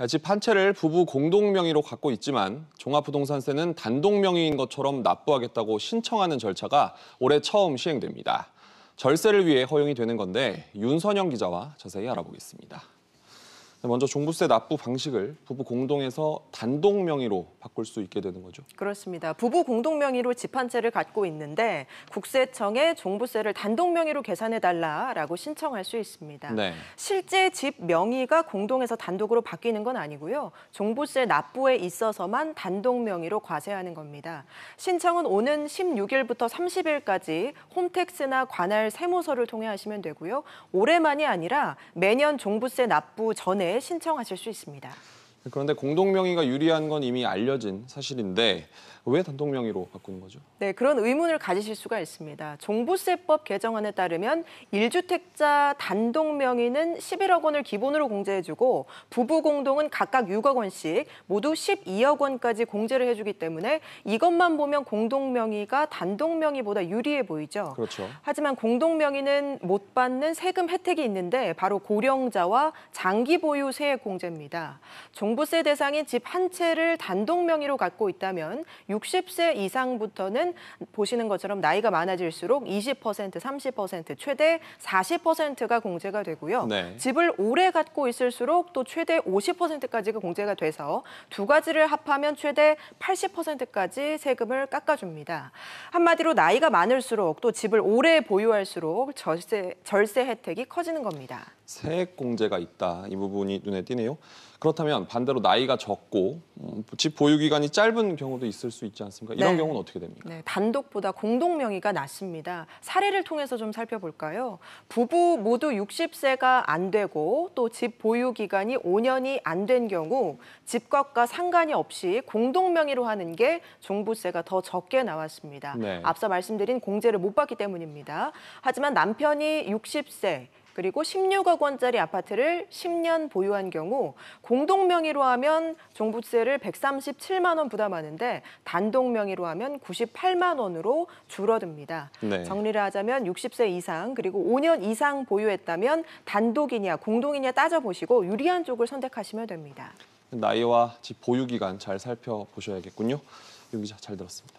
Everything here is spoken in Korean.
집 한 채를 부부 공동 명의로 갖고 있지만 종합부동산세는 단독 명의인 것처럼 납부하겠다고 신청하는 절차가 올해 처음 시행됩니다. 절세를 위해 허용이 되는 건데 윤선영 기자와 자세히 알아보겠습니다. 먼저 종부세 납부 방식을 부부 공동에서 단독 명의로 바꿀 수 있게 되는 거죠. 그렇습니다. 부부 공동 명의로 집 한 채를 갖고 있는데 국세청에 종부세를 단독 명의로 계산해달라라고 신청할 수 있습니다. 네. 실제 집 명의가 공동에서 단독으로 바뀌는 건 아니고요. 종부세 납부에 있어서만 단독 명의로 과세하는 겁니다. 신청은 오는 16일부터 30일까지 홈택스나 관할 세무서를 통해 하시면 되고요. 올해만이 아니라 매년 종부세 납부 전에 신청하실 수 있습니다. 그런데 공동 명의가 유리한 건 이미 알려진 사실인데 왜 단독 명의로 바꾸는 거죠? 네, 그런 의문을 가지실 수가 있습니다. 종부세법 개정안에 따르면 1주택자 단독 명의는 11억 원을 기본으로 공제해주고 부부 공동은 각각 6억 원씩 모두 12억 원까지 공제를 해주기 때문에 이것만 보면 공동 명의가 단독 명의보다 유리해 보이죠. 그렇죠. 하지만 공동 명의는 못 받는 세금 혜택이 있는데 바로 고령자와 장기 보유 세액 공제입니다. 종부세 대상인 집 한 채를 단독 명의로 갖고 있다면 60세 이상부터는 보시는 것처럼 나이가 많아질수록 20%, 30%, 최대 40%가 공제가 되고요. 네. 집을 오래 갖고 있을수록 또 최대 50%까지가 공제가 돼서 두 가지를 합하면 최대 80%까지 세금을 깎아줍니다. 한마디로 나이가 많을수록 또 집을 오래 보유할수록 절세 혜택이 커지는 겁니다. 세액 공제가 있다. 이 부분이 눈에 띄네요. 그렇다면 반대로 나이가 적고 집 보유 기간이 짧은 경우도 있을 수 있지 않습니까? 이런 경우는 어떻게 됩니까? 네, 단독보다 공동 명의가 낫습니다. 사례를 통해서 좀 살펴볼까요? 부부 모두 60세가 안 되고 또 집 보유 기간이 5년이 안 된 경우 집값과 상관이 없이 공동 명의로 하는 게 종부세가 더 적게 나왔습니다. 네. 앞서 말씀드린 공제를 못 받기 때문입니다. 하지만 남편이 60세 그리고 16억 원짜리 아파트를 10년 보유한 경우 공동 명의로 하면 종부세를 137만 원 부담하는데 단독 명의로 하면 98만 원으로 줄어듭니다. 네. 정리를 하자면 60세 이상 그리고 5년 이상 보유했다면 단독이냐 공동이냐 따져보시고 유리한 쪽을 선택하시면 됩니다. 나이와 집 보유 기간 잘 살펴보셔야겠군요. 윤 기자 잘 들었습니다.